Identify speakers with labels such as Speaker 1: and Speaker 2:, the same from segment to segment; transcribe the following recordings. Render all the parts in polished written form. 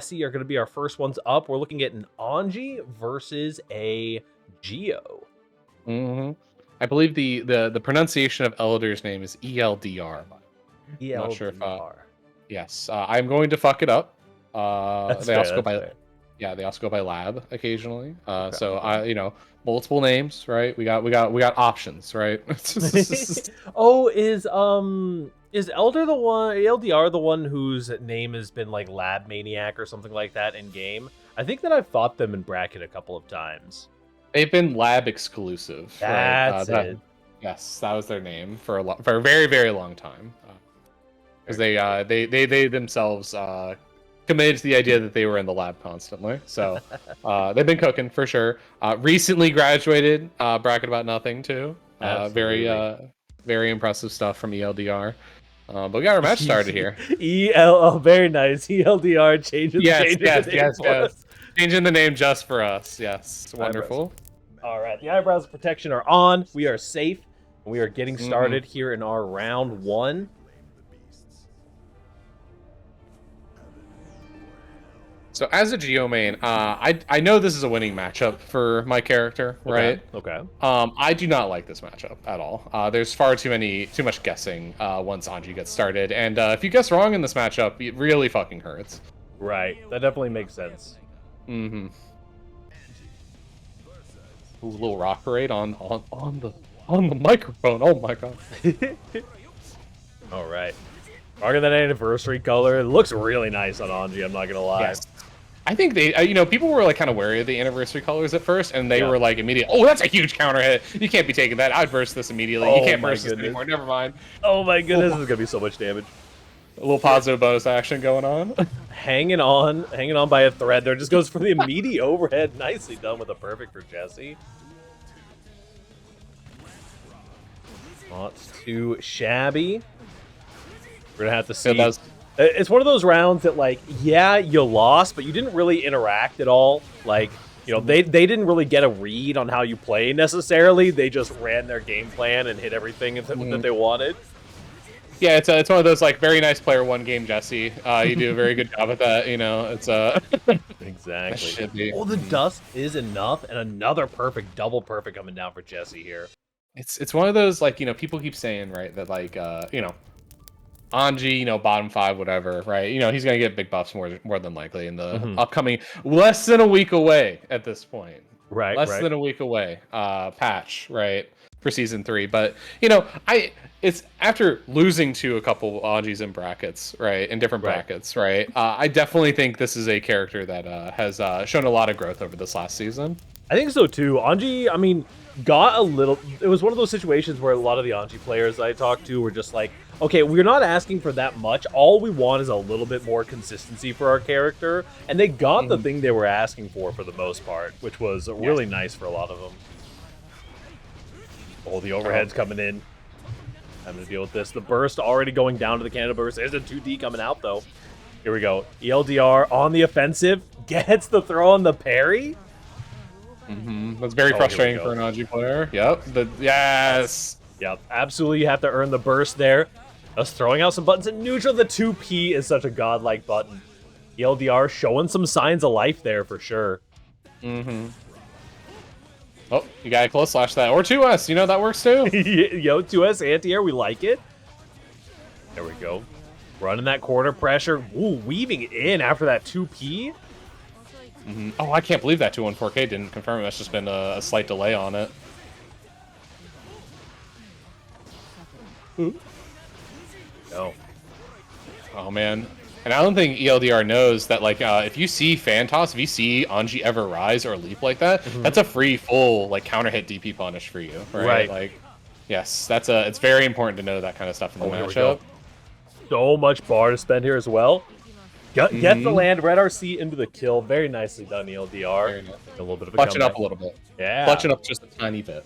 Speaker 1: Jesse are going to be our first ones up. We're looking at an Anji versus a Geo.
Speaker 2: I believe the pronunciation of Elder's name is ELDR.
Speaker 1: ELDR.
Speaker 2: I'm not sure if yes, I'm going to fuck it up. They also go by they also go by Lab occasionally.
Speaker 1: Okay,
Speaker 2: so
Speaker 1: okay.
Speaker 2: I multiple names, right? We got options, right?
Speaker 1: Oh, is Elder the one, ELDR the one whose name has been like Lab Maniac or something like that in game? I think that I've fought them in bracket a couple of times.
Speaker 2: They've been Lab exclusive.
Speaker 1: That's it.
Speaker 2: Yes, that was their name for a very, very long time. Because they themselves committed to the idea that they were in the lab constantly. So they've been cooking for sure. Recently graduated, bracket about nothing too. Very impressive stuff from ELDR. But we got our match started here.
Speaker 1: Very nice. ELDR changing
Speaker 2: Changing the name just for us. Yes, wonderful.
Speaker 1: All right, the eyebrows protection are on. We are safe. We are getting started here in our round one.
Speaker 2: So as a Geo main, I know this is a winning matchup for my character, right?
Speaker 1: Okay.
Speaker 2: I do not like this matchup at all. There's far too much guessing once Anji gets started, and if you guess wrong in this matchup, it really fucking hurts.
Speaker 1: Right. That definitely makes sense.
Speaker 2: Ooh, little rock parade on the microphone. Oh my god.
Speaker 1: All right. Rocking that anniversary color. It looks really nice on Anji, I'm not gonna lie.
Speaker 2: Yes. I think they, people were like kind of wary of the anniversary colors at first, and they were like immediately, oh, that's a huge counter hit. You can't be taking that. I'd burst this immediately. You can't burst this anymore. Never mind.
Speaker 1: Oh my goodness, this is gonna be so much damage.
Speaker 2: A little positive bonus action going on.
Speaker 1: hanging on by a thread there. Just goes for the immediate overhead. Nicely done with a perfect for Jesse. Not too shabby. We're gonna have to see. It's one of those rounds that, like, yeah, you lost, but you didn't really interact at all. Like, they didn't really get a read on how you play necessarily. They just ran their game plan and hit everything that they wanted.
Speaker 2: Yeah, it's one of those, like, very nice player one game, Jesse. You do a very good job at that. It's
Speaker 1: exactly. Oh, the dust is enough, and another perfect, double perfect coming down for Jesse here.
Speaker 2: It's one of those, like, people keep saying, right, that, like, Anji, bottom 5, whatever, right? He's gonna get big buffs more than likely in the upcoming, less than a week away at this point.
Speaker 1: Right,
Speaker 2: less than a week away. Patch, right, for season 3. But it's after losing to a couple Anjis in brackets, right, in different brackets, right. I definitely think this is a character that has shown a lot of growth over this last season.
Speaker 1: I think so too. Anji, I mean, got a little. It was one of those situations where a lot of the Anji players I talked to were just like, okay, we're not asking for that much. All we want is a little bit more consistency for our character. And they got the thing they were asking for the most part, which was really nice for a lot of them. Oh, the overhead's coming in. I'm going to deal with this. The burst already going down to the Canada burst. There's a 2D coming out, though. Here we go. ELDR on the offensive. Gets the throw on the parry.
Speaker 2: That's very frustrating for an Anji player. Yep. Yes.
Speaker 1: Yep. Absolutely, you have to earn the burst there. Us throwing out some buttons in neutral. The 2P is such a godlike button. ELDR showing some signs of life there for sure.
Speaker 2: Oh, you got to close slash that. Or 2S, that works too.
Speaker 1: Yo, 2S anti-air, we like it. There we go. Running that corner pressure. Ooh, weaving in after that 2P.
Speaker 2: Oh, I can't believe that 214K didn't confirm it. That's just been a slight delay on it. Oh, man. And I don't think ELDR knows that, like, if you see fan toss, if you see Anji ever rise or leap like that, that's a free full, like, counter hit DP punish for you, right? Like, yes, it's very important to know that kind of stuff in the matchup.
Speaker 1: So much bar to spend here as well. Get the land, Red RC into the kill. Very nicely done, ELDR.
Speaker 2: Nice.
Speaker 1: A little bit of a
Speaker 2: clutch it up a little bit.
Speaker 1: Yeah.
Speaker 2: Clutch it up just a tiny bit.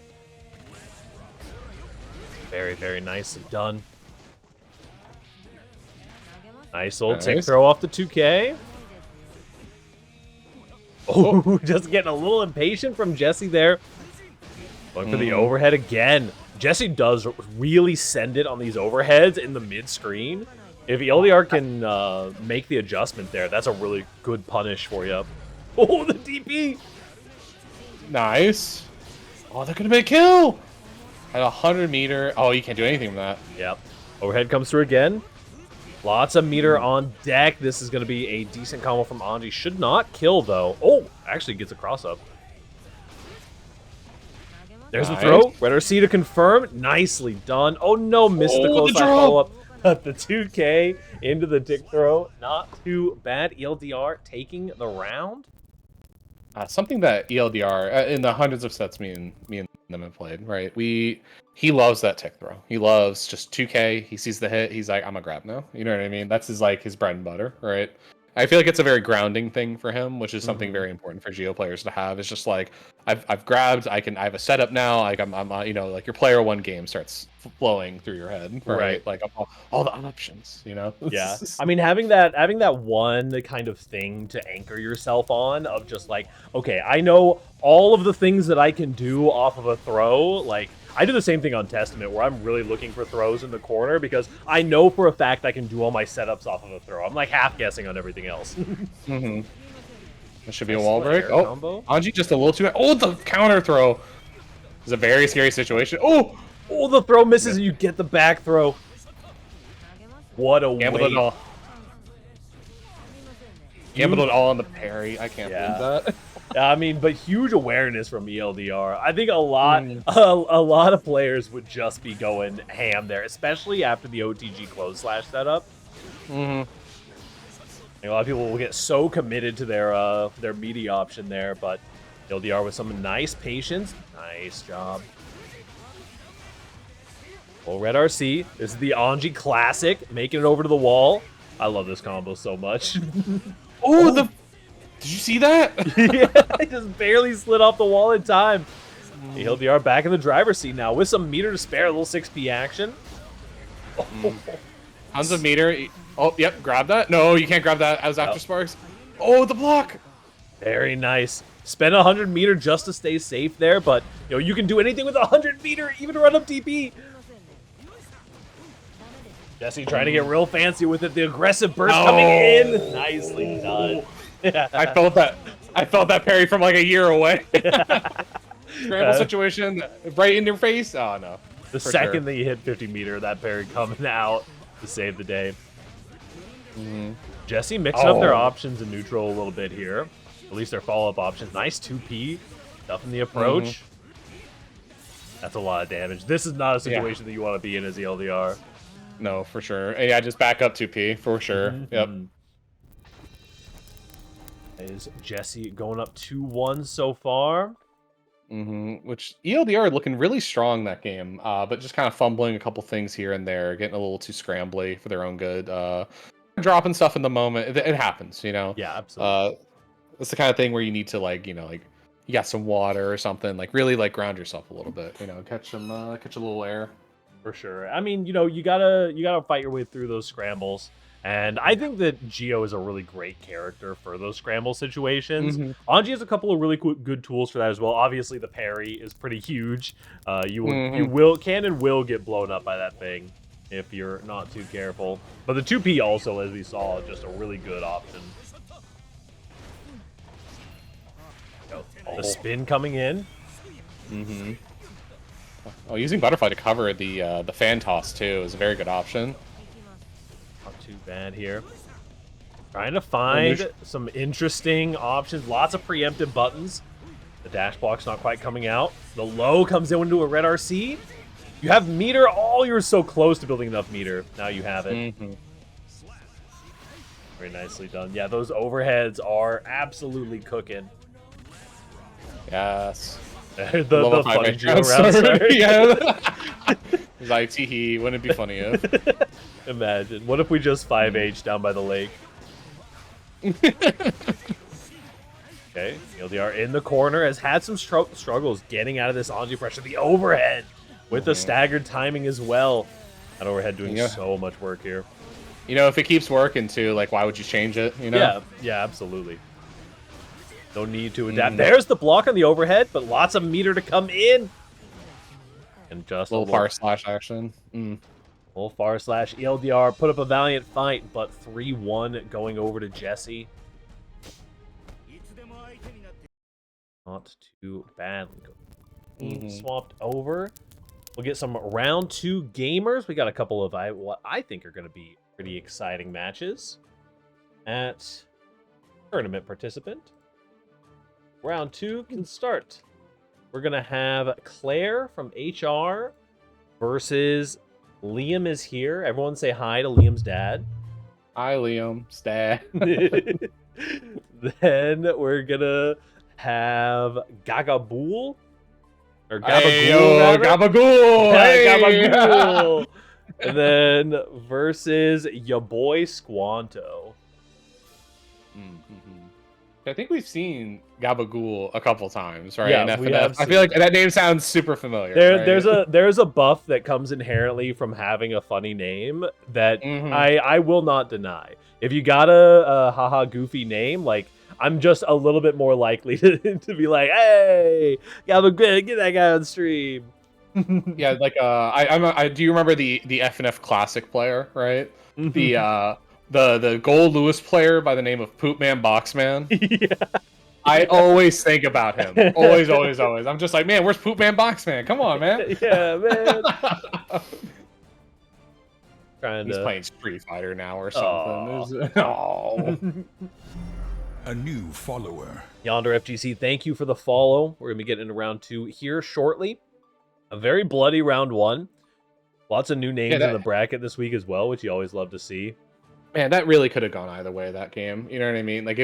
Speaker 1: Very, very nicely done. Nice old tech throw off the 2K. Oh, just getting a little impatient from Jesse there. Going for the overhead again. Jesse does really send it on these overheads in the mid-screen. If ELDR can make the adjustment there, that's a really good punish for you. Oh, the DP!
Speaker 2: Nice. Oh, they're gonna make a kill! At 100 meter. Oh, you can't do anything from that.
Speaker 1: Yep. Overhead comes through again. Lots of meter on deck. This is going to be a decent combo from Anji. Should not kill, though. Oh, actually gets a cross-up. There's the throw. Red RC to confirm. Nicely done. Oh, no. Missed the close line follow-up. The 2K into the dick throw. Not too bad. ELDR taking the round.
Speaker 2: Something that ELDR, in the hundreds of sets me and them have played, right? He loves that tick throw. He loves just 2K. He sees the hit. He's like, I'm a grab now. You know what I mean? That's his bread and butter, right? I feel like it's a very grounding thing for him, which is something very important for Geo players to have. It's just like I've grabbed. I have a setup now. Like I'm you know, like your player one game starts flowing through your head, right? Like all the options, you know.
Speaker 1: Yeah, I mean having that one kind of thing to anchor yourself on of just like, okay, I know all of the things that I can do off of a throw. Like I do the same thing on Testament where I'm really looking for throws in the corner because I know for a fact I can do all my setups off of a throw. I'm like half guessing on everything else.
Speaker 2: That should be a wall break. Oh, combo. Anji just a little too. Oh, the counter throw is a very scary situation. Oh,
Speaker 1: the throw misses and you get the back throw. What a
Speaker 2: Gambled it all. Gambled it all on the parry. I can't believe that.
Speaker 1: I mean, but huge awareness from ELDR. I think a lot of players would just be going ham there, especially after the OTG close slash setup. A lot of people will get so committed to their meaty option there, but ELDR with some nice patience. Nice job. Well, Red RC. This is the Anji classic, making it over to the wall. I love this combo so much.
Speaker 2: Did you see that?
Speaker 1: Yeah, he just barely slid off the wall in time. ELDR back in the driver's seat now with some meter to spare, a little 6P action.
Speaker 2: Tons of meter. Oh, yep, grab that. No, you can't grab that as after sparks. Oh, the block.
Speaker 1: Very nice. Spend 100 meter just to stay safe there, but you know you can do anything with 100 meter, even run up DP. Jesse trying to get real fancy with it. The aggressive burst coming in. Nicely done.
Speaker 2: I felt that parry from like a year away. Scramble situation right in your face. Oh no.
Speaker 1: The second that you hit 50 meter, that parry coming out to save the day. Jesse mixing up their options in neutral a little bit here. At least their follow-up options. Nice 2P. Stuff in the approach. That's a lot of damage. This is not a situation that you want to be in as ELDR.
Speaker 2: No, for sure. Yeah, just back up 2P for sure. Yep.
Speaker 1: Is Jesse going up 2-1 so far?
Speaker 2: Which ELDR looking really strong that game, but just kind of fumbling a couple things here and there, getting a little too scrambly for their own good. Dropping stuff in the moment. It happens, you know.
Speaker 1: Yeah, absolutely.
Speaker 2: It's the kind of thing where you need to like you got some water or something, like really like ground yourself a little bit, you know, catch a little air.
Speaker 1: For sure. I mean, you know, you gotta fight your way through those scrambles. And I think that Geo is a really great character for those scramble situations. Anji has a couple of really good tools for that as well. Obviously, the parry is pretty huge. You can and will get blown up by that thing if you're not too careful. But the 2P also, as we saw, just a really good option. The spin coming in.
Speaker 2: Oh, using Butterfly to cover the fan toss too is a very good option.
Speaker 1: Not too bad here. Trying to find some interesting options. Lots of preemptive buttons. The dash block's not quite coming out. The low comes into a red RC. You have meter. Oh, you're so close to building enough meter. Now you have it. Very nicely done. Yeah, those overheads are absolutely cooking.
Speaker 2: Yes.
Speaker 1: the funny Geo round.
Speaker 2: Yeah. It's like, tee wouldn't it be funny if?
Speaker 1: Imagine. What if we just 5H down by the lake? Okay, ELDR in the corner has had some struggles getting out of this Anji pressure. The overhead with the staggered timing as well. That overhead doing so much work here.
Speaker 2: You know, if it keeps working too, like, why would you change it? You know?
Speaker 1: Yeah, absolutely. No need to adapt. There's the block on the overhead, but lots of meter to come in. And just
Speaker 2: a little power slash action.
Speaker 1: Wolfar slash ELDR put up a valiant fight, but 3-1 going over to Jesse. Not too bad. Swapped over. We'll get some round 2 gamers. We got a couple of what I think are going to be pretty exciting matches at tournament participant. Round 2 can start. We're going to have Claire from HR versus Liam is here. Everyone say hi to Liam's dad.
Speaker 2: Hi, Liam's dad.
Speaker 1: Then we're going to have Gagabool. Or
Speaker 2: Gabagool,
Speaker 1: Gabagool.
Speaker 2: Hey!
Speaker 1: Gabagool. And then versus your boy Squanto.
Speaker 2: I think we've seen Gabagool a couple times, right?
Speaker 1: Yeah, we have
Speaker 2: I feel like that name sounds super familiar.
Speaker 1: There's a buff that comes inherently from having a funny name that I will not deny. If you got a haha goofy name, like I'm just a little bit more likely to be like, hey, Gabagool, get that guy on stream.
Speaker 2: Yeah, like I do you remember the FNF Classic player, right? The Gold Lewis player by the name of Poopman Boxman.
Speaker 1: Yeah.
Speaker 2: I always think about him. Always. I'm just like, man, where's Poopman Boxman? Come on, man.
Speaker 1: Yeah, man.
Speaker 2: He's playing Street Fighter now or something.
Speaker 3: A new follower.
Speaker 1: Yonder FGC, thank you for the follow. We're going to be getting into round 2 here shortly. A very bloody round 1. Lots of new names in the bracket this week as well, which you always love to see.
Speaker 2: Man, that really could have gone either way, that game. You know what I mean? Like,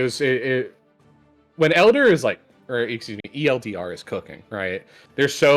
Speaker 2: when Elder is like, or excuse me, ELDR is cooking, right? They're so